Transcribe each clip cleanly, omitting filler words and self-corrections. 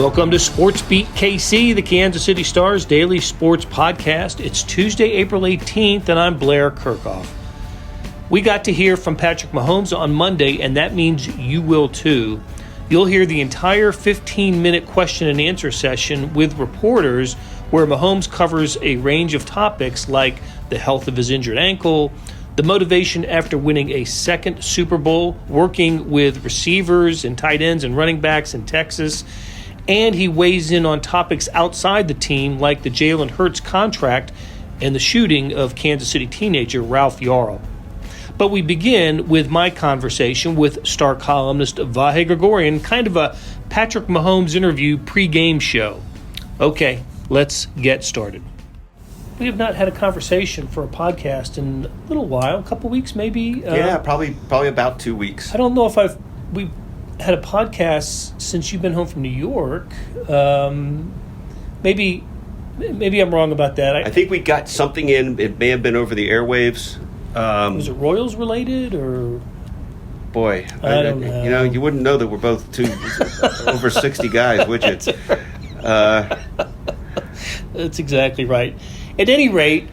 Welcome to SportsBeat KC, the Kansas City Star's daily sports podcast. It's Tuesday, April 18th, and I'm Blair Kirchhoff. We got to hear from Patrick Mahomes on Monday, and that means you will too. You'll hear the entire 15-minute question and answer session with reporters where Mahomes covers a range of topics like the health of his injured ankle, the motivation after winning a second Super Bowl, working with receivers and tight ends and running backs in Texas, and he weighs in on topics outside the team like the Jalen Hurts contract and the shooting of Kansas City teenager Ralph Yarl. But we begin with my conversation with star columnist Vahe Gregorian, kind of a Patrick Mahomes interview pre-game show. Okay, let's get started. We have not had a conversation for a podcast in a little while, a couple weeks maybe. Probably about 2 weeks. I don't know if we've had a podcast since you've been home from New York. Maybe I'm wrong about that. I think we got something in. It may have been over the airwaves. Was it Royals related or? Boy, I don't know. You wouldn't know that we're both two over 60 guys, would you? That's exactly right. At any rate,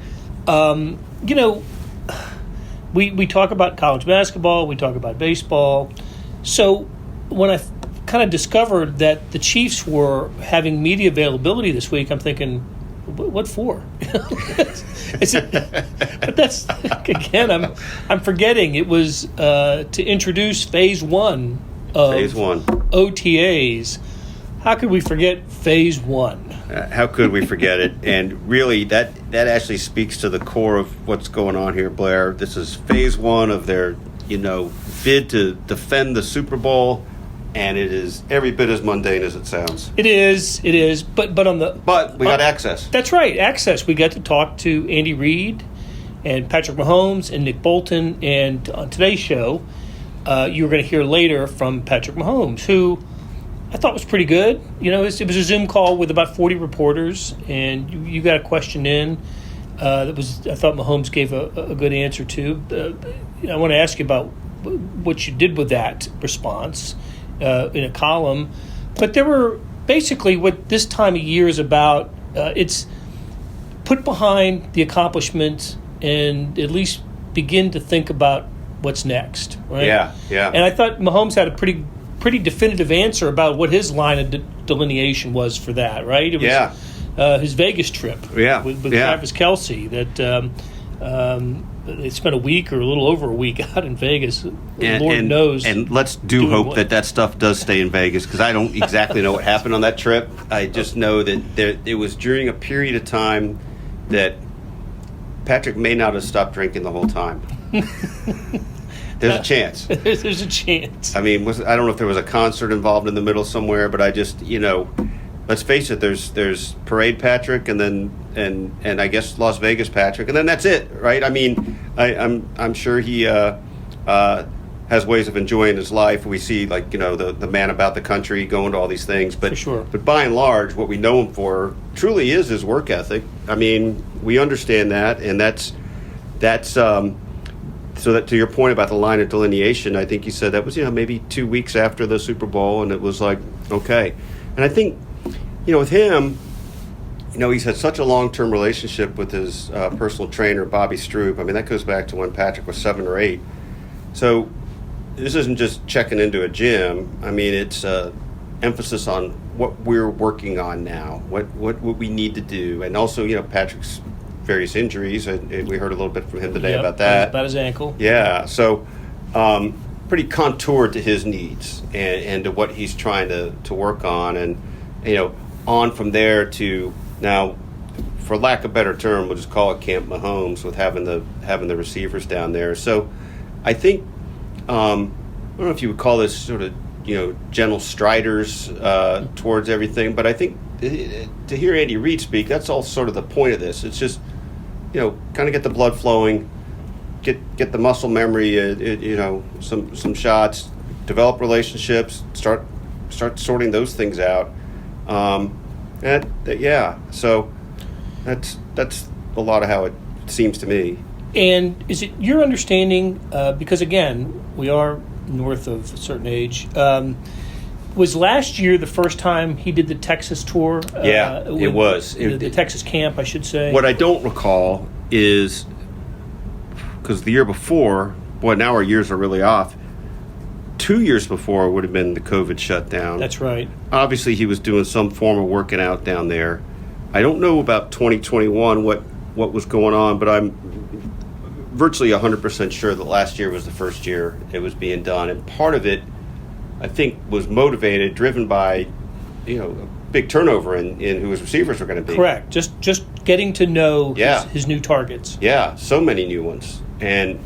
we talk about college basketball, we talk about baseball. So when I kind of discovered that the Chiefs were having media availability this week, I'm thinking, what for? But that's, again, I'm forgetting. It was to introduce phase one of OTAs. How could we forget phase one? How could we forget it? And really, that actually speaks to the core of what's going on here, Blair. This is phase one of their, bid to defend the Super Bowl, and it is every bit as mundane as it sounds. It is. But we got access. That's right, access. We got to talk to Andy Reid and Patrick Mahomes and Nick Bolton, and on today's show, you're going to hear later from Patrick Mahomes, who I thought was pretty good. It was a Zoom call with about 40 reporters, and you got a question in I thought Mahomes gave a good answer to. I want to ask you about what you did with that response in a column. But there were basically what this time of year is about. It's put behind the accomplishment and at least begin to think about what's next. Right? Yeah. And I thought Mahomes had a pretty definitive answer about what his line of delineation was for that, right? It was his Vegas trip with Travis Kelce that they spent a week or a little over a week out in Vegas. Lord knows. And let's hope that stuff does stay in Vegas, because I don't exactly know what happened on that trip. I just know that it was during a period of time that Patrick may not have stopped drinking the whole time. There's a chance. There's a chance. I mean, I don't know if there was a concert involved in the middle somewhere, but I just, let's face it. There's Parade Patrick, and then and I guess Las Vegas Patrick, and then that's it, right? I mean, I'm sure he has ways of enjoying his life. We see the man about the country going to all these things, but for sure. But by and large, what we know him for truly is his work ethic. I mean, we understand that, and that's. So that, to your point about the line of delineation, I think you said that was maybe 2 weeks after the Super Bowl, and it was like, okay. And I think with him, he's had such a long-term relationship with his personal trainer Bobby Stroop. I mean, that goes back to when Patrick was 7 or 8. So this isn't just checking into a gym. I mean, it's emphasis on what we're working on now, what we need to do, and also Patrick's various injuries. We heard a little bit from him today about that. About his ankle. Yeah, so pretty contoured to his needs and to what he's trying to work on, and on from there to now, for lack of a better term, we'll just call it Camp Mahomes, with having the receivers down there. So I think I don't know if you would call this sort of gentle striders towards everything, but I think to hear Andy Reid speak, that's all sort of the point of this. It's just kind of get the blood flowing, get the muscle memory, some shots, develop relationships, start sorting those things out. So that's a lot of how it seems to me. And is it your understanding, because again, we are north of a certain age, Was last year the first time he did the Texas tour? Yeah, it was. The Texas camp, I should say. What I don't recall is, because the year before, boy, now our years are really off. 2 years before would have been the COVID shutdown. That's right. Obviously, he was doing some form of working out down there. I don't know about 2021, what was going on, but I'm virtually 100% sure that last year was the first year it was being done. And part of it, I think, was motivated, driven by, a big turnover in who his receivers were going to be. Correct. Just getting to know his new targets. Yeah, so many new ones. And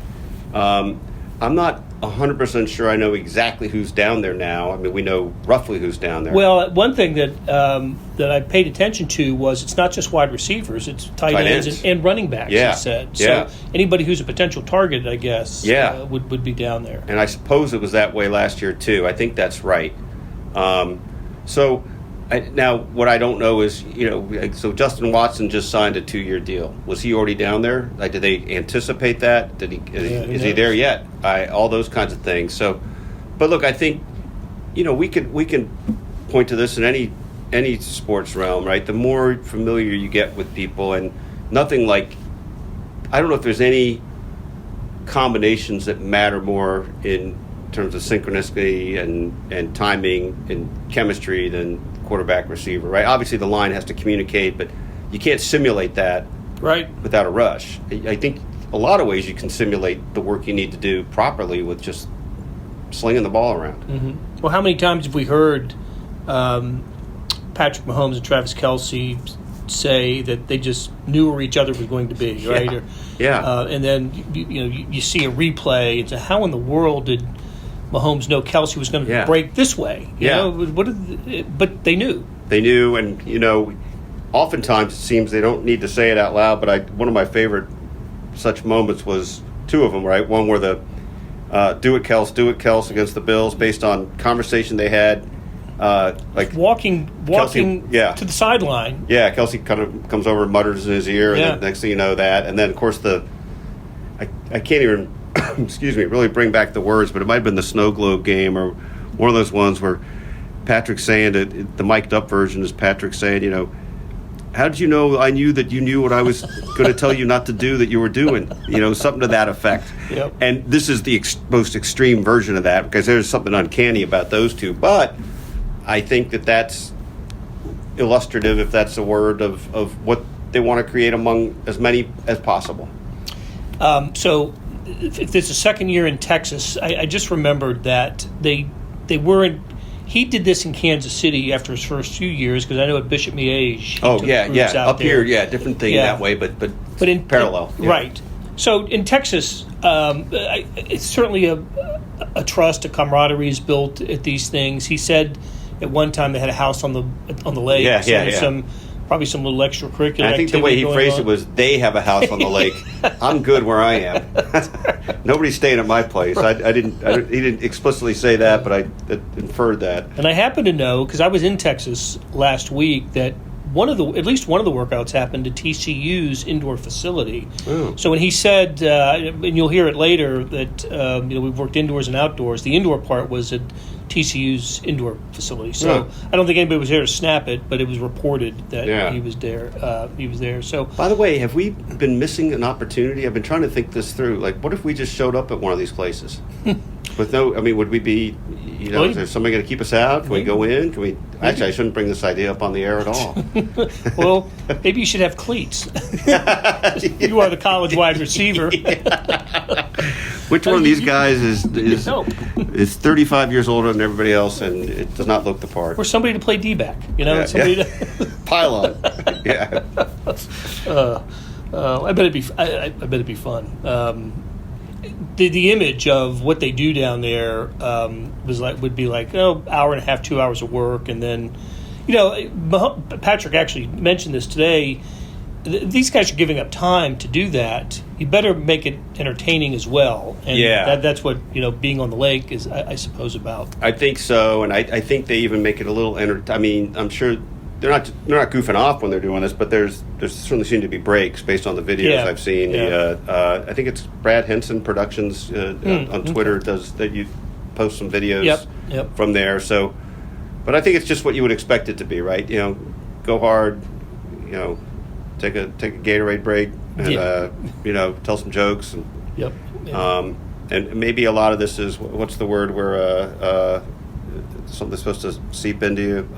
I'm not 100% sure I know exactly who's down there now. I mean, we know roughly who's down there. Well, one thing that I paid attention to was it's not just wide receivers; it's tight ends and running backs. Yeah. He said. Yeah. So anybody who's a potential target, I guess, would be down there. And I suppose it was that way last year too. I think that's right. Now what I don't know is, so Justin Watson just signed a 2-year deal. Was he already down there? Like, did they anticipate that? Is he there yet? All those kinds of things. So, but look, I think, we can point to this in any sports realm, right? The more familiar you get with people, and nothing like, I don't know if there's any combinations that matter more in terms of synchronicity and timing and chemistry than quarterback receiver, right? Obviously the line has to communicate, but you can't simulate that without a rush. I think a lot of ways you can simulate the work you need to do properly with just slinging the ball around. Mm-hmm. Well, how many times have we heard Patrick Mahomes and Travis Kelce say that they just knew where each other was going to be, right? And then you see a replay and say, how in the world did Mahomes know Kelce was going to break this way? But they knew. They knew, and oftentimes it seems they don't need to say it out loud. But one of my favorite such moments was two of them. Right, one where the do it Kels against the Bills, based on conversation they had, like walking Kelce, to the sideline. Yeah, Kelce kind of comes over and mutters in his ear, and then next thing you know that, and then of course I can't even. Excuse me, really bring back the words, but it might have been the snow globe game or one of those ones where Patrick's saying that the mic'd up version is Patrick saying, how did you know I knew that you knew what I was going to tell you not to do that you were doing? Something to that effect. Yep. And this is the most extreme version of that, because there's something uncanny about those two. But I think that's illustrative, if that's a word, of what they want to create among as many as possible. So if it's the second year in Texas, I just remembered that they weren't. He did this in Kansas City after his first few years, because I know at Bishop Miege. Up here, different thing that way, but in parallel, right? So in Texas, it's certainly a trust, a camaraderie is built at these things. He said at one time they had a house on the lake. Probably some little extracurricular. And I think the way he phrased it was, they have a house on the lake. I'm good where I am. Nobody's staying at my place. He didn't explicitly say that, but I inferred that. And I happen to know, because I was in Texas last week, that at least one of the workouts happened at TCU's indoor facility. Oh. So when he said, and you'll hear it later, that we've worked indoors and outdoors, the indoor part was at TCU's indoor facility. So I don't think anybody was there to snap it, but it was reported that he was there. So, by the way, have we been missing an opportunity? I've been trying to think this through. Like, what if we just showed up at one of these places? Would we be, is there somebody going to keep us out? Can we go in? Can we? Actually, I shouldn't bring this idea up on the air at all. Well, maybe you should have cleats. You are the college wide receiver. Which one of these guys is 35 years older than everybody else, and it does not look the part? Or somebody to play D-back, Pile on. Yeah. I bet it'd be fun. The image of what they do down there would be like hour and a half, 2 hours of work, and then Patrick actually mentioned this today. These guys are giving up time to do that. You better make it entertaining as well. And that's what being on the lake is, I suppose, about. I think so, and I think they even make it a little I mean, I'm sure they're not goofing off when they're doing this, but there's certainly seem to be breaks based on the videos I've seen. I think it's Brad Henson Productions on Twitter does that. You post some videos from there. So But I think it's just what you would expect it to be, right? You know, go hard, you know, take a Gatorade break, and you know, tell some jokes, and Yep. Yeah. And maybe a lot of this is, what's the word where something's supposed to seep into you?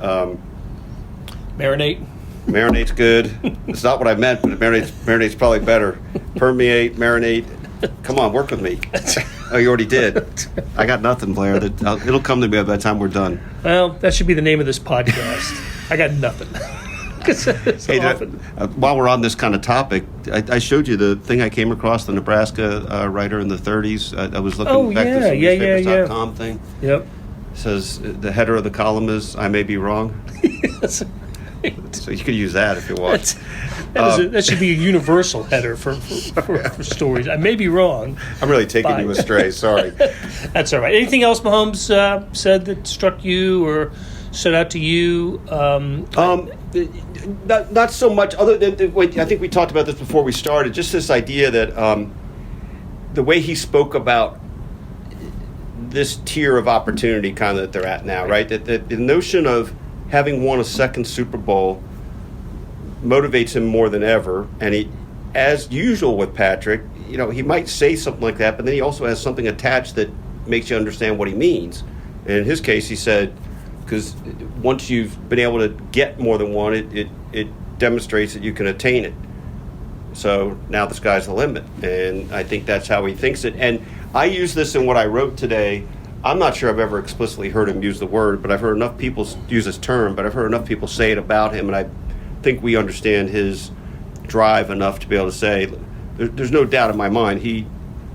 Marinate. Marinate's good. It's not what I meant, but marinate's probably better. Permeate, marinate. Come on, work with me. Oh, you already did. I got nothing, Blair. It'll come to me by the time we're done. Well, that should be the name of this podcast. I got nothing. While we're on this kind of topic, I showed you the thing I came across, the Nebraska writer in the 30s. I was looking back to some newspapers.com thing. Yep. It says the header of the column is, "I may be wrong." Yes. So you could use that if you want. That should be a universal header for stories. I may be wrong. I'm really taking you astray. Sorry. That's all right. Anything else Mahomes said that struck you or stood out to you? Not so much. Other than I think we talked about this before we started. Just this idea that the way he spoke about this tier of opportunity, kind of that they're at now, right? That the notion of having won a second Super Bowl motivates him more than ever. And he, as usual with Patrick, you know, he might say something like that, but then he also has something attached that makes you understand what he means. And in his case, he said, because once you've been able to get more than one, it demonstrates that you can attain it. So now the sky's the limit. And I think that's how he thinks it. And I use this in what I wrote today. I'm not sure I've ever explicitly heard him use the word, but I've heard enough people use this term, but I've heard enough people say it about him, and I think we understand his drive enough to be able to say, there's no doubt in my mind, he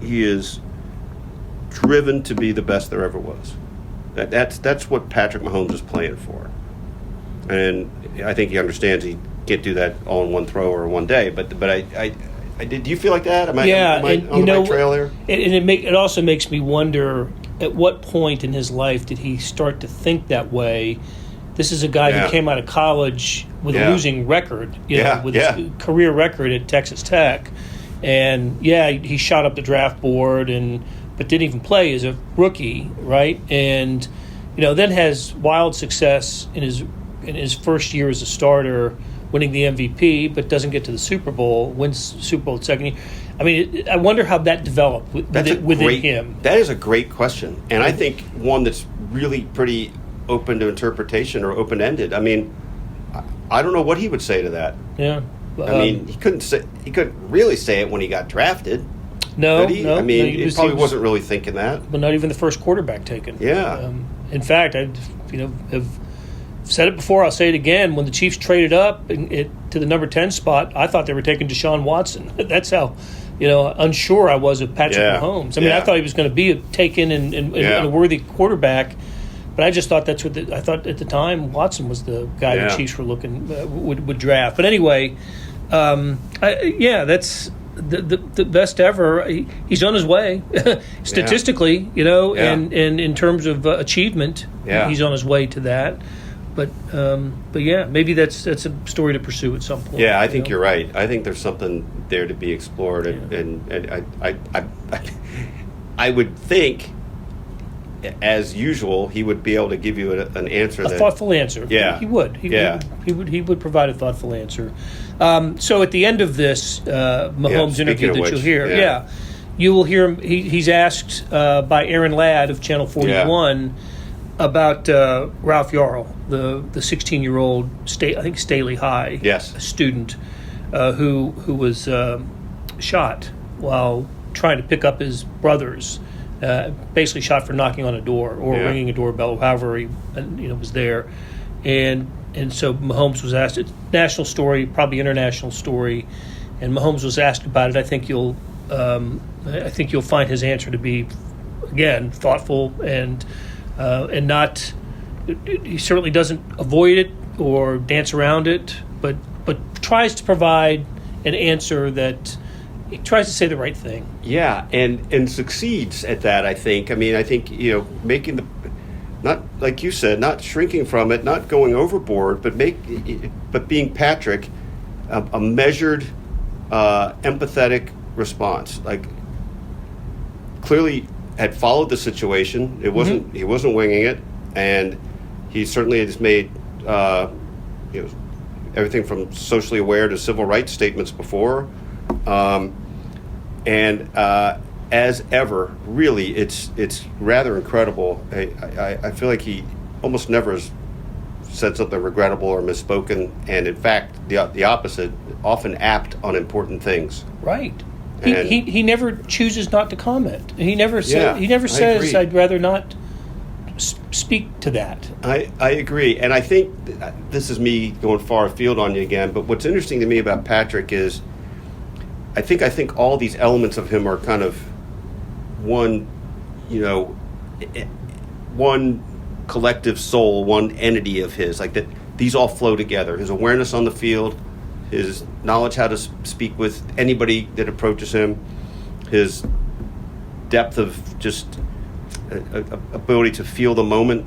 is driven to be the best there ever was. That's what Patrick Mahomes is playing for. And I think he understands he can't do that all in one throw or one day, but I did. Do you feel like that? Am I on the right trail here? And it also makes me wonder, at what point in his life did he start to think that way? This is a guy who came out of college with a losing record, with his career record at Texas Tech, and he shot up the draft board but didn't even play as a rookie, right? And then has wild success in his first year as a starter, winning the MVP, but doesn't get to the Super Bowl, wins the Super Bowl the second year. I mean, I wonder how that developed within him. That is a great question, and I think one that's really pretty open to interpretation or open-ended. I mean, I don't know what he would say to that. Yeah. I mean, he couldn't really say it when he got drafted. No, no. I mean, he probably wasn't really thinking that. But not even the first quarterback taken. Yeah. In fact, I have said it before, I'll say it again. When the Chiefs traded up to the number 10 spot, I thought they were taking Deshaun Watson. That's how unsure I was of Patrick Mahomes. I mean, I thought he was going to be taken and a worthy quarterback, but I just thought that's what I thought at the time. Watson was the guy the Chiefs were looking would draft. But anyway, that's the best ever. He's on his way statistically, and in terms of achievement, he's on his way to that. But maybe that's a story to pursue at some point. Yeah, I think you're right. I think there's something there to be explored, and I would think, as usual, he would be able to give you an answer. A thoughtful answer. Yeah, he would. He would provide a thoughtful answer. So at the end of this Mahomes interview that you'll hear, you will hear him. He's asked by Aaron Ladd of Channel 41 about Ralph Yarl, the 16-year-old I think Staley High student who was shot while trying to pick up his brothers. Basically shot for knocking on a door or ringing a doorbell, however he was there, and so Mahomes was asked. It's a national story, probably international story, and Mahomes was asked about it. I think you'll find his answer to be, again, thoughtful and not. He certainly doesn't avoid it or dance around it, but tries to provide an answer that. He tries to say the right thing. Yeah, and succeeds at that, I think. I mean, I think, making not like you said, not shrinking from it, not going overboard, but being Patrick, a measured, empathetic response. Like, clearly had followed the situation. It wasn't he wasn't winging it, and he certainly has made everything from socially aware to civil rights statements before, and as ever, really, it's rather incredible. I feel like he almost never has said something regrettable or misspoken, and in fact, the opposite, often apt on important things. Right. He never chooses not to comment. He never says I'd rather not speak to that. I agree, and I think this is me going far afield on you again. But what's interesting to me about Patrick is, I think all these elements of him are kind of one collective soul, one entity of his. Like that, these all flow together. His awareness on the field, his knowledge how to speak with anybody that approaches him, his depth of just ability to feel the moment,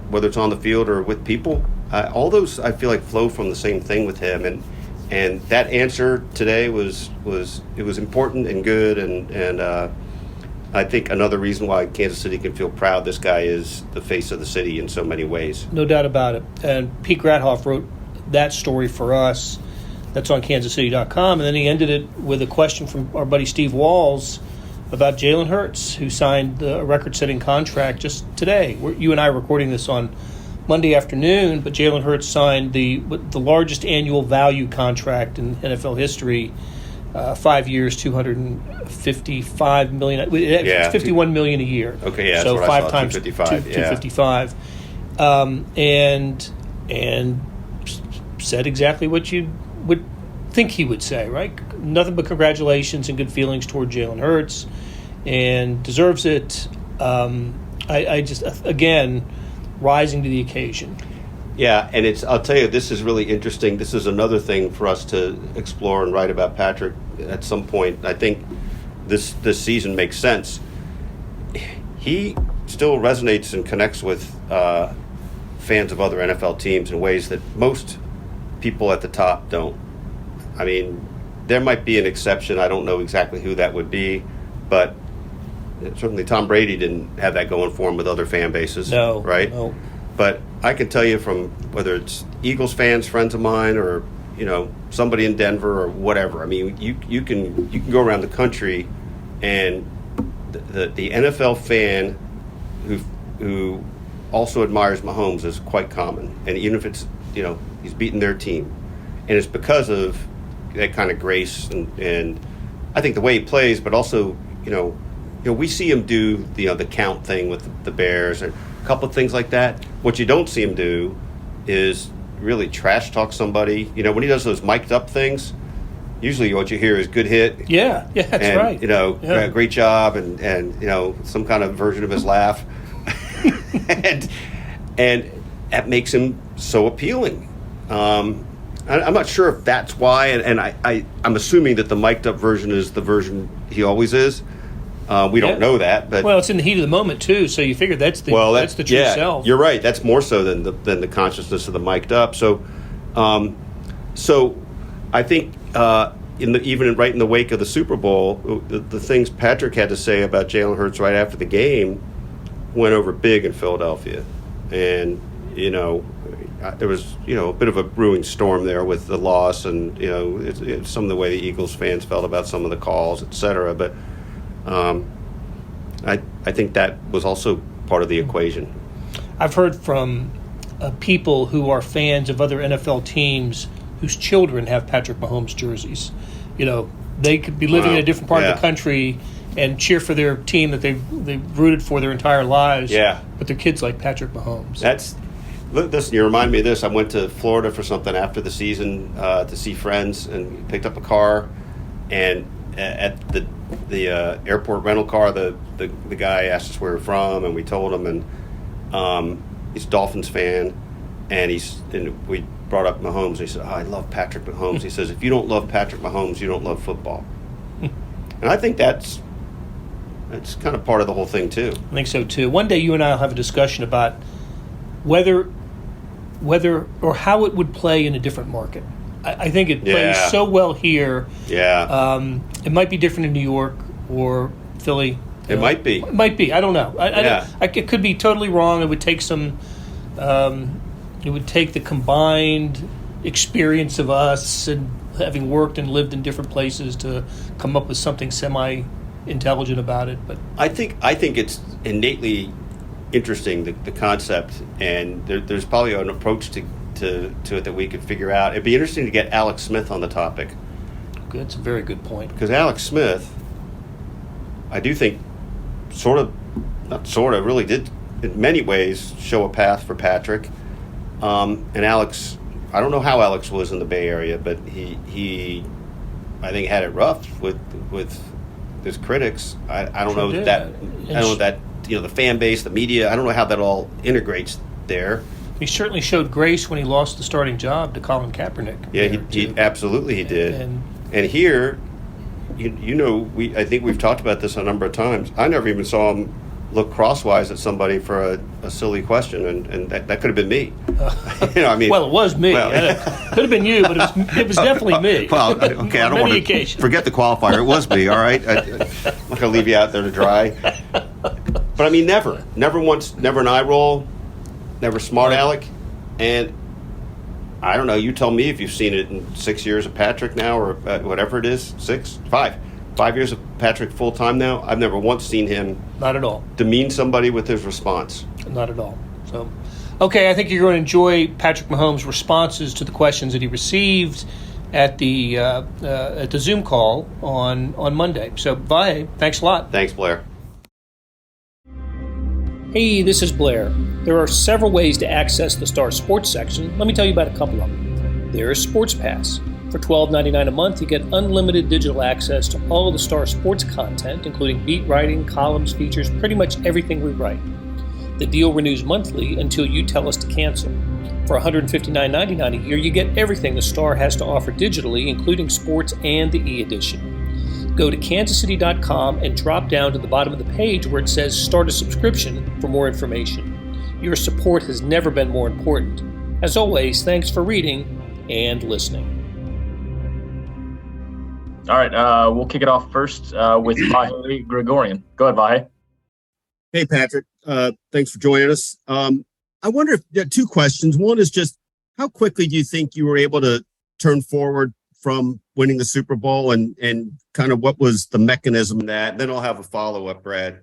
whether it's on the field or with people. All those I feel like flow from the same thing with him, and that answer today was important and good, and I think another reason why Kansas City can feel proud this guy is the face of the city in so many ways. No doubt about it. And Pete Grathoff wrote that story for us. That's on kansascity.com. And then he ended it with a question from our buddy Steve Walls about Jalen Hurts, who signed a record-setting contract just today. You and I are recording this on Monday afternoon, but Jalen Hurts signed the largest annual value contract in NFL history, 5 years, $255 million. It's $51 million a year. Okay, yeah, so that's what 5 I saw, times 255. And said exactly what you would think he would say, right? Nothing but congratulations and good feelings toward Jalen Hurts, and deserves it. I just, again, rising to the occasion. Yeah, and I'll tell you, this is really interesting. This is another thing for us to explore and write about Patrick at some point. I think this season makes sense. He still resonates and connects with fans of other NFL teams in ways that most people at the top don't. I mean, there might be an exception. I don't know exactly who that would be, but certainly Tom Brady didn't have that going for him with other fan bases. No, right? No. But I can tell you from whether it's Eagles fans, friends of mine, or somebody in Denver or whatever. I mean, you can go around the country, and the NFL fan who also admires Mahomes is quite common. And even if it's he's beaten their team, and it's because of that kind of grace and I think the way he plays, but also we see him do the count thing with the Bears and a couple of things like that. What you don't see him do is really trash talk somebody. When he does those mic'd up things, usually what you hear is good hit. Yeah, that's right. Great job, and some kind of version of his laugh, and that makes him so appealing. I'm not sure if that's why, and I'm assuming that the mic'd up version is the version he always is. We don't know that, but it's in the heat of the moment too. So you figure that's the true self. You're right. That's more so than the consciousness of the mic'd up. So I think even right in the wake of the Super Bowl, the things Patrick had to say about Jalen Hurts right after the game went over big in Philadelphia, and there was a bit of a brewing storm there with the loss, and it's some of the way the Eagles fans felt about some of the calls, etc. But I think that was also part of the equation. I've heard from people who are fans of other NFL teams whose children have Patrick Mahomes jerseys. They could be living in a different part of the country and cheer for their team that they've rooted for their entire lives. Yeah. But their kids like Patrick Mahomes. Listen, you remind me of this. I went to Florida for something after the season to see friends, and picked up a car, and at the airport rental car, the guy asked us where we're from, and we told him, and he's a Dolphins fan, and we brought up Mahomes, and he said, I love Patrick Mahomes. He says, if you don't love Patrick Mahomes, you don't love football. And I think that's kind of part of the whole thing too. I think so too. One day you and I will have a discussion about whether or how it would play in a different market. I think it plays so well here. Yeah. It might be different in New York or Philly. It might be. It might be. I don't know. It could be totally wrong. It would take some It would take the combined experience of us and having worked and lived in different places to come up with something semi-intelligent about it. But I think it's innately interesting, the concept, and there's probably an approach to it that we could figure out. It'd be interesting to get Alex Smith on the topic. That's a very good point. Because Alex Smith, I do think, really did in many ways show a path for Patrick. And Alex, I don't know how Alex was in the Bay Area, but he I think had it rough with his critics. I don't know that. I don't know that, the fan base, the media. I don't know how that all integrates there. He certainly showed grace when he lost the starting job to Colin Kaepernick. Yeah, he absolutely he did. And here, I think we've talked about this a number of times. I never even saw him look crosswise at somebody for a silly question, and that could have been me. Well, it was me. Well, it could have been you, but it was definitely me. Well, okay, I don't want to occasions. Forget the qualifier. It was me. All right, I'm not going to leave you out there to dry. But I mean, never an eye roll, never smart aleck, and I don't know. You tell me if you've seen it in 6 years of Patrick now, or whatever it is, 5 years of Patrick full time now. I've never once seen him not at all demean somebody with his response. Not at all. So, okay, I think you're going to enjoy Patrick Mahomes' responses to the questions that he received at the Zoom call on Monday. So, Vahe, thanks a lot. Thanks, Blair. Hey, this is Blair. There are several ways to access the Star Sports section. Let me tell you about a couple of them. There is Sports Pass. For $12.99 a month, you get unlimited digital access to all of the Star Sports content, including beat writing, columns, features, pretty much everything we write. The deal renews monthly until you tell us to cancel. For $159.99 a year, you get everything the Star has to offer digitally, including sports and the e-edition. Go to kansascity.com and drop down to the bottom of the page where it says Start a Subscription for more information. Your support has never been more important. As always, thanks for reading and listening. All right, we'll kick it off first with Vahe Gregorian. Go ahead, Vahe. Hey, Patrick. Thanks for joining us. I wonder if two questions. One is just how quickly do you think you were able to turn forward from winning the Super Bowl, and kind of what was the mechanism in that? Then I'll have a follow-up, Brad.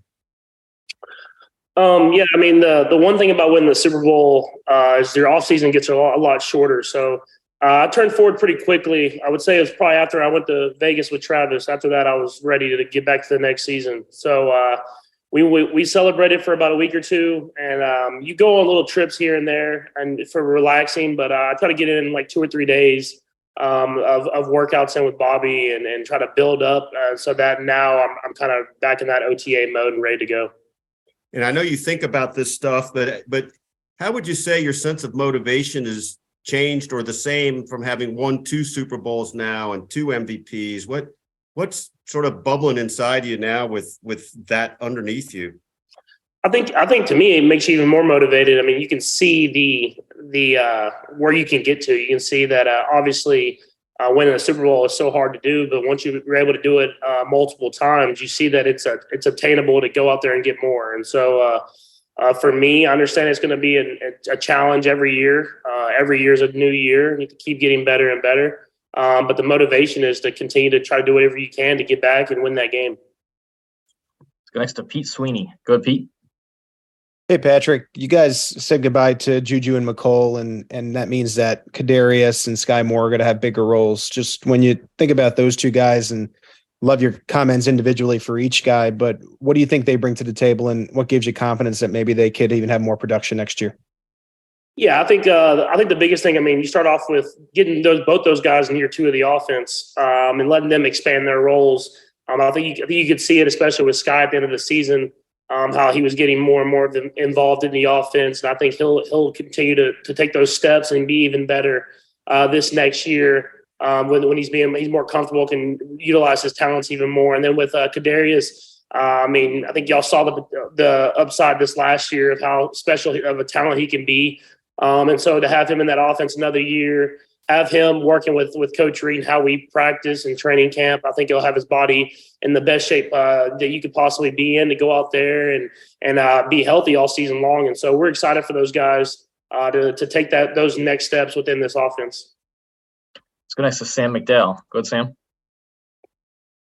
Yeah, I mean, the one thing about winning the Super Bowl is your offseason gets a lot shorter. So I turned forward pretty quickly. I would say it was probably after I went to Vegas with Travis. After that, I was ready to get back to the next season. So we celebrated for about a week or two, and you go on little trips here and there and for relaxing, but I try to get in like 2 or 3 days of workouts in with Bobby and try to build up so that now I'm kind of back in that OTA mode and ready to go. And I know you think about this stuff, but how would you say your sense of motivation is changed or the same from having won 2 Super Bowls now and 2 MVPs? What's sort of bubbling inside you now with that underneath you? I think to me it makes you even more motivated. I mean, you can see the where you can get to. You can see that obviously winning a Super Bowl is so hard to do, but once you're able to do it multiple times, you see that it's obtainable to go out there and get more. And so for me, I understand it's going to be a challenge every year. Every year is a new year. You need to keep getting better and better. But the motivation is to continue to try to do whatever you can to get back and win that game. Let's go next to Pete Sweeney. Go ahead, Pete. Hey, Patrick, you guys said goodbye to Juju and McCole, and that means that Kadarius and Sky Moore are going to have bigger roles. Just when you think about those two guys, and love your comments individually for each guy, but what do you think they bring to the table, and what gives you confidence that maybe they could even have more production next year? Yeah, I think the biggest thing, I mean, you start off with getting both those guys in year 2 of the offense and letting them expand their roles. I think you could see it, especially with Sky at the end of the season, how he was getting more and more involved in the offense. And I think he'll continue to take those steps and be even better this next year when he's more comfortable, can utilize his talents even more. And then with Kadarius, I mean, I think y'all saw the upside this last year of how special of a talent he can be. And so to have him in that offense another year, have him working with Coach Reed and how we practice and training camp, I think he'll have his body in the best shape that you could possibly be in to go out there and be healthy all season long. And so we're excited for those guys. to take those next steps within this offense. Let's go next to Sam McDowell. Go ahead, Sam.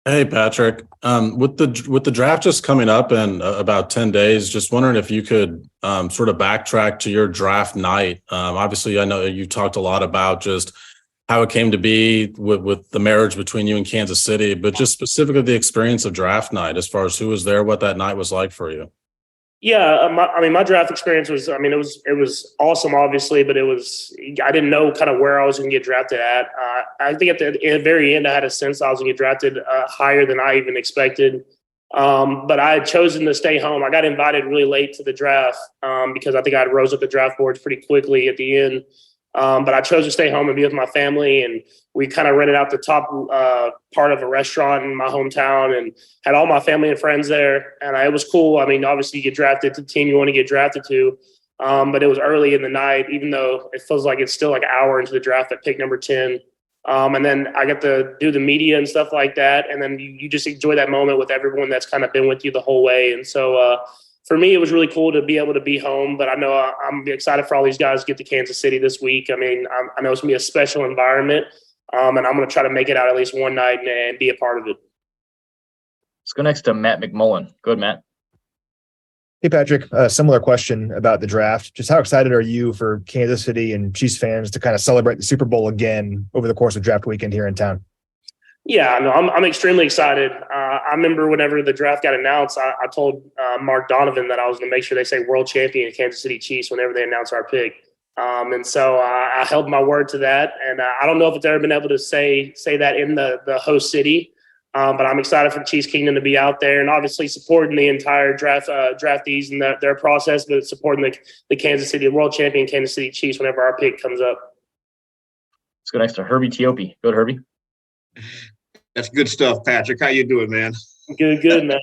Hey, Patrick. With the draft just coming up in about 10 days, just wondering if you could sort of backtrack to your draft night. Obviously, I know you talked a lot about just how it came to be with the marriage between you and Kansas City, but just specifically the experience of draft night as far as who was there, what that night was like for you. Yeah, my draft experience was, it was awesome, obviously, but I didn't know kind of where I was going to get drafted at. I think at the very end, I had a sense I was going to get drafted higher than I even expected. But I had chosen to stay home. I got invited really late to the draft because I think I rose up the draft boards pretty quickly at the end. But I chose to stay home and be with my family, and we kind of rented out the top part of a restaurant in my hometown and had all my family and friends there. And it was cool. Obviously you get drafted to the team you want to get drafted to, but it was early in the night, even though it feels like it's still like an hour into the draft at pick number 10. And then I got to do the media and stuff like that. And then you just enjoy that moment with everyone that's kind of been with you the whole way. And so, for me, it was really cool to be able to be home, but I know I'm excited for all these guys to get to Kansas City this week. I know it's going to be a special environment, and I'm going to try to make it out at least one night and be a part of it. Let's go next to Matt McMullen. Go ahead, Matt. Hey, Patrick, similar question about the draft. Just how excited are you for Kansas City and Chiefs fans to kind of celebrate the Super Bowl again over the course of draft weekend here in town? Yeah, no, I'm extremely excited. I remember whenever the draft got announced, I told Mark Donovan that I was going to make sure they say world champion Kansas City Chiefs whenever they announce our pick. And so I held my word to that. And I don't know if it's ever been able to say that in the host city, but I'm excited for Chiefs Kingdom to be out there and obviously supporting the entire draftees and their process, but supporting the Kansas City world champion Kansas City Chiefs whenever our pick comes up. Let's go next to Herbie Teope. Go to Herbie. That's good stuff, Patrick. How you doing, man? Good, man.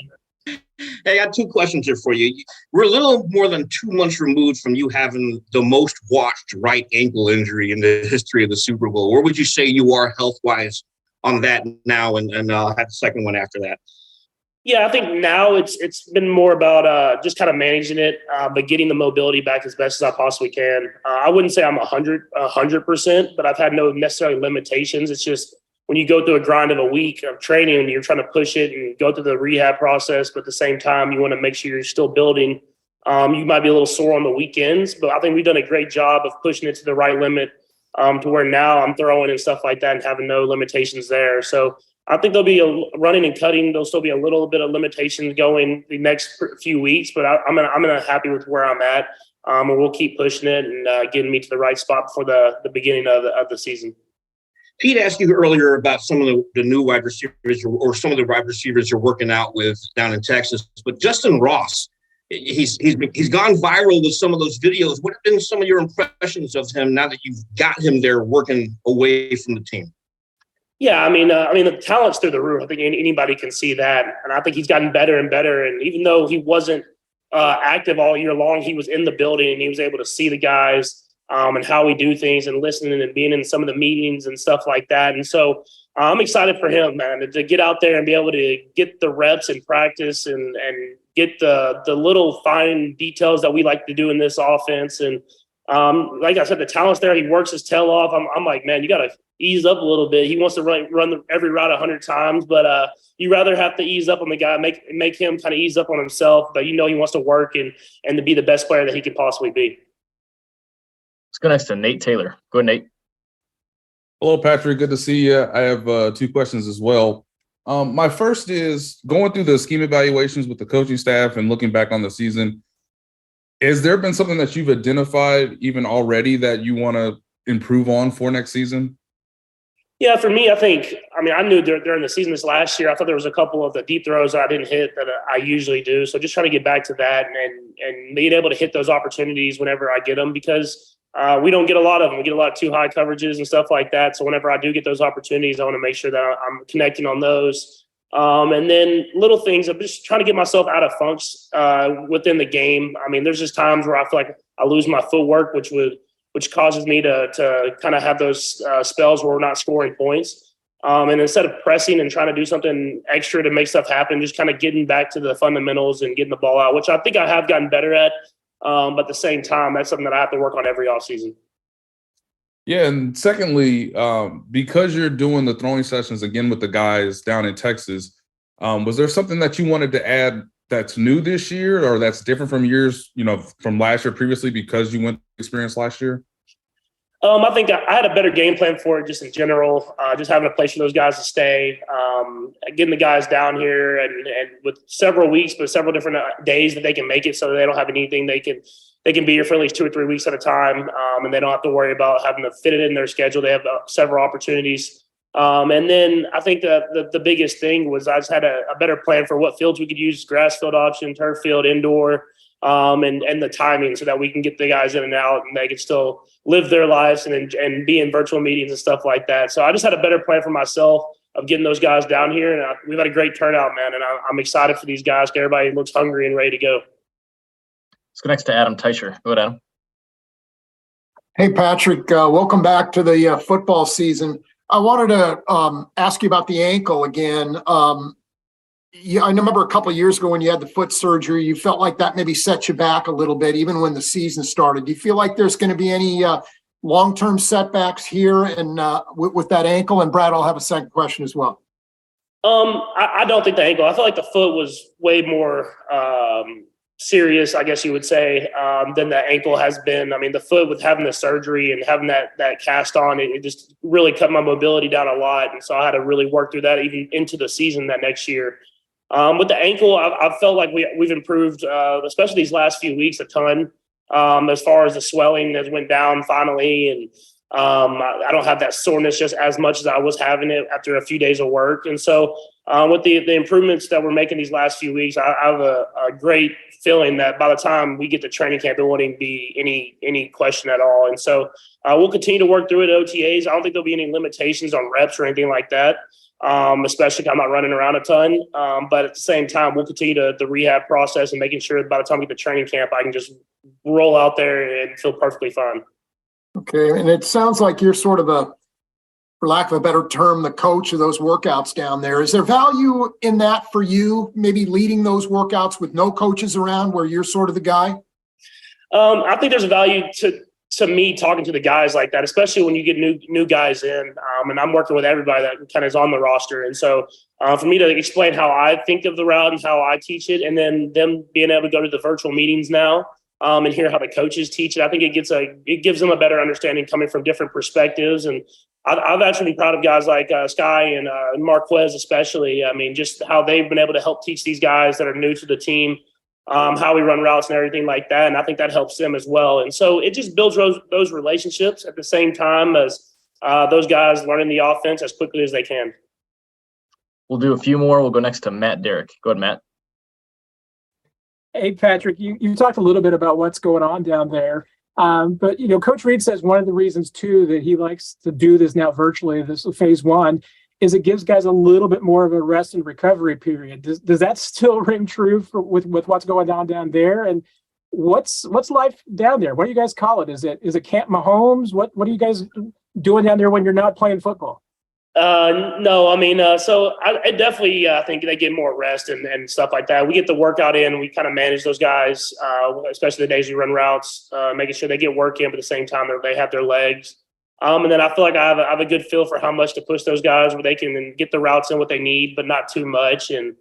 Hey, I got two questions here for you. We're a little more than 2 months removed from you having the most watched right ankle injury in the history of the Super Bowl. Where would you say you are health-wise on that now? And I'll have the second one after that. Yeah, I think now it's been more about just kind of managing it, but getting the mobility back as best as I possibly can. I wouldn't say I'm 100%, but I've had no necessarily limitations. It's just when you go through a grind of a week of training and you're trying to push it and go through the rehab process, but at the same time, you want to make sure you're still building. You might be a little sore on the weekends, but I think we've done a great job of pushing it to the right limit to where now I'm throwing and stuff like that and having no limitations there. So I think there'll be running and cutting. There'll still be a little bit of limitations going the next few weeks, but I'm happy with where I'm at. And we'll keep pushing it and getting me to the right spot for the beginning of the season. Pete asked you earlier about some of the new wide receivers or some of the wide receivers you're working out with down in Texas, but Justin Ross, he's gone viral with some of those videos. What have been some of your impressions of him now that you've got him there working away from the team? Yeah, the talent's through the roof. I think anybody can see that, and I think he's gotten better and better. And even though he wasn't active all year long, he was in the building and he was able to see the guys. And how we do things and listening and being in some of the meetings and stuff like that. And so I'm excited for him, man, to get out there and be able to get the reps and practice and get the little fine details that we like to do in this offense. And like I said, the talent's there. He works his tail off. I'm like, man, you got to ease up a little bit. He wants to run every route 100 times, but you rather have to ease up on the guy, make him kind of ease up on himself. But he wants to work and to be the best player that he could possibly be. Let's go next to Nate Taylor. Go ahead, Nate. Hello, Patrick. Good to see you. I have two questions as well. My first is going through the scheme evaluations with the coaching staff and looking back on the season. Has there been something that you've identified even already that you want to improve on for next season? Yeah, for me, I knew during the season this last year, I thought there was a couple of the deep throws I didn't hit that I usually do. So just trying to get back to that and being able to hit those opportunities whenever I get them, because we don't get a lot of them. We get a lot of too high coverages and stuff like that. So whenever I do get those opportunities, I want to make sure that I'm connecting on those. And then little things, I'm just trying to get myself out of funks within the game. There's just times where I feel like I lose my footwork, which causes me to kind of have those spells where we're not scoring points. And instead of pressing and trying to do something extra to make stuff happen, just kind of getting back to the fundamentals and getting the ball out, which I think I have gotten better at. But at the same time, that's something that I have to work on every offseason. Yeah, and secondly, because you're doing the throwing sessions again with the guys down in Texas, was there something that you wanted to add that's new this year or that's different from years, from last year previously because you went experience last year? I think I had a better game plan for it just in general, just having a place for those guys to stay, getting the guys down here and with several weeks, but several different days that they can make it so that they don't have anything. They can be here for at least 2 or 3 weeks at a time, and they don't have to worry about having to fit it in their schedule. They have several opportunities. And then I think the biggest thing was I just had a better plan for what fields we could use, grass field option, turf field, indoor, and the timing so that we can get the guys in and out and they can still live their lives and be in virtual meetings and stuff like that. So I just had a better plan for myself of getting those guys down here. And we've had a great turnout, man. And I'm excited for these guys. Everybody looks hungry and ready to go. Let's go next to Adam Teicher. Go ahead, Adam. Hey, Patrick. Welcome back to the football season. I wanted to ask you about the ankle again. I remember a couple of years ago when you had the foot surgery, you felt like that maybe set you back a little bit, even when the season started. Do you feel like there's going to be any long-term setbacks here and with that ankle? And Brad, I'll have a second question as well. I don't think the ankle. I feel like the foot was way more serious, I guess you would say, than the ankle has been. I mean, the foot with having the surgery and having that cast on, it just really cut my mobility down a lot. And so I had to really work through that even into the season that next year. With the ankle, I felt like we've improved, especially these last few weeks, a ton as far as the swelling has went down finally. And I don't have that soreness just as much as I was having it after a few days of work. And so with the improvements that we're making these last few weeks, I have a great feeling that by the time we get to training camp, it won't even be any question at all. And so we'll continue to work through it at OTAs. I don't think there'll be any limitations on reps or anything like that. Especially if I'm not running around a ton. But at the same time, we'll continue the rehab process and making sure that by the time we get to training camp, I can just roll out there and feel perfectly fine. Okay. And it sounds like you're sort of for lack of a better term, the coach of those workouts down there. Is there value in that for you, maybe leading those workouts with no coaches around where you're sort of the guy? I think there's a value to me talking to the guys like that, especially when you get new guys in, and I'm working with everybody that kind of is on the roster. And so for me to explain how I think of the route and how I teach it, and then them being able to go to the virtual meetings now and hear how the coaches teach it, I think it gives them a better understanding coming from different perspectives. And I've actually been proud of guys like Sky and Marquez especially. I mean, just how they've been able to help teach these guys that are new to the team how we run routes and everything like that. And I think that helps them as well. And so it just builds those relationships at the same time as those guys learning the offense as quickly as they can. We'll do a few more. We'll go next to Matt Derrick. Go ahead, Matt. Hey, Patrick, you talked a little bit about what's going on down there. But, Coach Reed says one of the reasons, too, that he likes to do this now virtually, this phase one, is it gives guys a little bit more of a rest and recovery period. Does that still ring true with what's going on down there? And what's life down there? What do you guys call it? Is it Camp Mahomes? What are you guys doing down there when you're not playing football? No, I mean, I definitely think they get more rest and stuff like that. We get the workout in. We kind of manage those guys, especially the days we run routes, making sure they get work in, but at the same time they have their legs. And then I feel like I have a good feel for how much to push those guys where they can get the routes in what they need, but not too much. And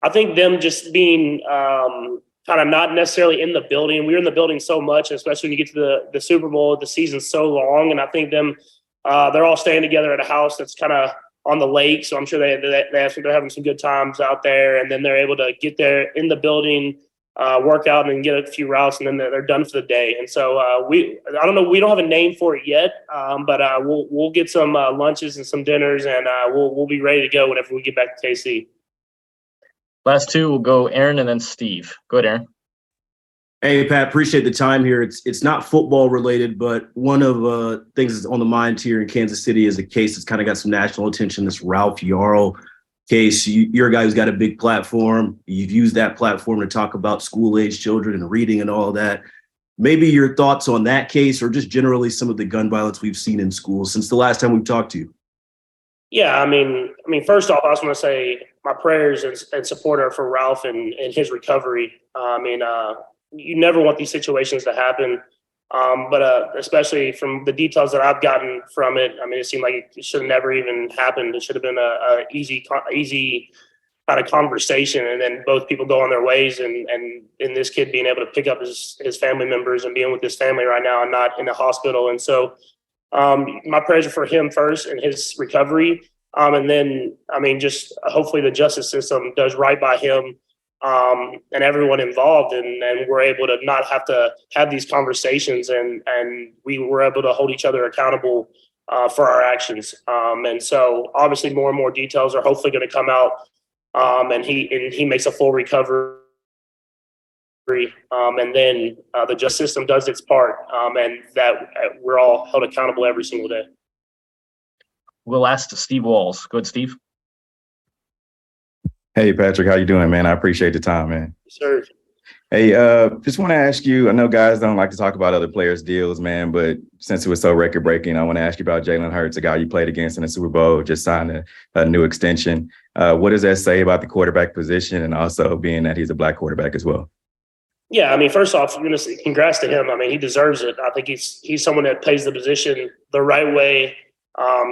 I think them just being kind of not necessarily in the building. We were in the building so much, especially when you get to the Super Bowl, the season's so long. And I think them they're all staying together at a house that's kind of on the lake. So I'm sure they're having some good times out there. And then they're able to get there in the building, work out and then get a few routes, and then they're done for the day. And so I don't know, we don't have a name for it yet, but we'll get some lunches and some dinners, and we'll be ready to go whenever we get back to KC. Last two will go Aaron and then Steve. Go ahead, Aaron. Hey, Pat, appreciate the time here. It's not football related, but one of things that's on the mind here in Kansas City is a case that's kind of got some national attention, this Ralph Yarl case. You're a guy who's got a big platform. You've used that platform to talk about school-age children and reading and all of that. Maybe your thoughts on that case or just generally some of the gun violence we've seen in schools since the last time we've talked to you. Yeah, I mean, first off, I just want to say my prayers and support are for Ralph and his recovery. you never want these situations to happen. But especially from the details that I've gotten from it, I mean, it seemed like it should have never even happened. It should have been a easy kind of conversation, and then both people go on their ways. And this kid being able to pick up his family members and being with his family right now and not in a hospital. And so, my prayers are for him first and his recovery. And then, I mean, just hopefully the justice system does right by him. And everyone involved, and we're able to not have to have these conversations, and we were able to hold each other accountable for our actions. And so obviously more and more details are hopefully going to come out, and he makes a full recovery. And then the justice system does its part, and that we're all held accountable every single day. We'll ask Steve Walls. Go ahead, Steve. Hey, Patrick, how you doing, man? I appreciate the time, man. Yes, sir. Hey, just want to ask you, I know guys don't like to talk about other players' deals, man, but since it was so record-breaking, I want to ask you about Jalen Hurts, a guy you played against in the Super Bowl, just signed a new extension. What does that say about the quarterback position, and also being that he's a black quarterback as well? Yeah, I mean, first off, I'm going to say congrats to him. I mean, he deserves it. I think he's someone that plays the position the right way.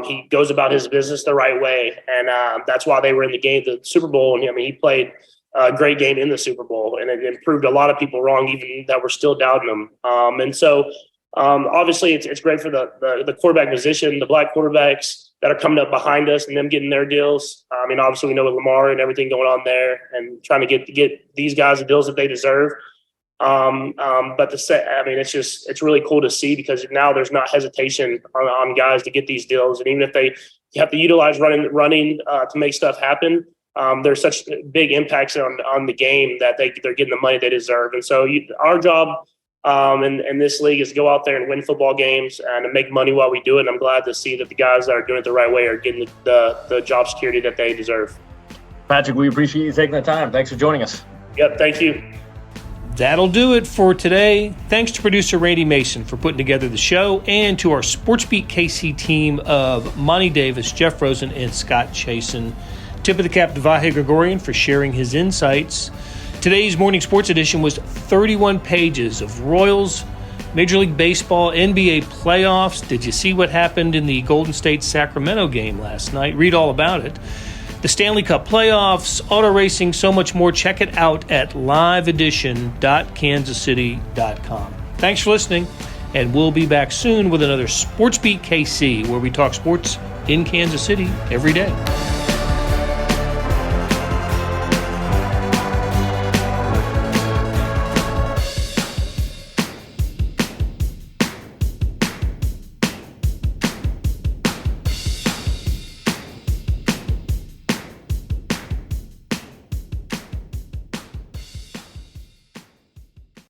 He goes about his business the right way, and that's why they were in the Super Bowl. And I mean, he played a great game in the Super Bowl, and it proved a lot of people wrong, even that were still doubting him. And so, obviously, it's great for the quarterback position, the black quarterbacks that are coming up behind us, and them getting their deals. I mean, obviously, we know with Lamar and everything going on there, and trying to get these guys the deals that they deserve. But it's really cool to see, because now there's not hesitation on guys to get these deals. And even if they have to utilize running to make stuff happen, there's such big impacts on the game that they're getting the money they deserve. And so our job in this league is to go out there and win football games and to make money while we do it. And I'm glad to see that the guys that are doing it the right way are getting the job security that they deserve. Patrick, we appreciate you taking the time. Thanks for joining us. Yep, thank you. That'll do it for today. Thanks to producer Randy Mason for putting together the show, and to our SportsBeat KC team of Monty Davis, Jeff Rosen, and Scott Chasen. Tip of the cap to Vahe Gregorian for sharing his insights. Today's morning sports edition was 31 pages of Royals, Major League Baseball, NBA playoffs. Did you see what happened in the Golden State Sacramento game last night? Read all about it. The Stanley Cup playoffs, auto racing, so much more. Check it out at liveedition.kansascity.com. Thanks for listening, and we'll be back soon with another SportsBeat KC, where we talk sports in Kansas City every day.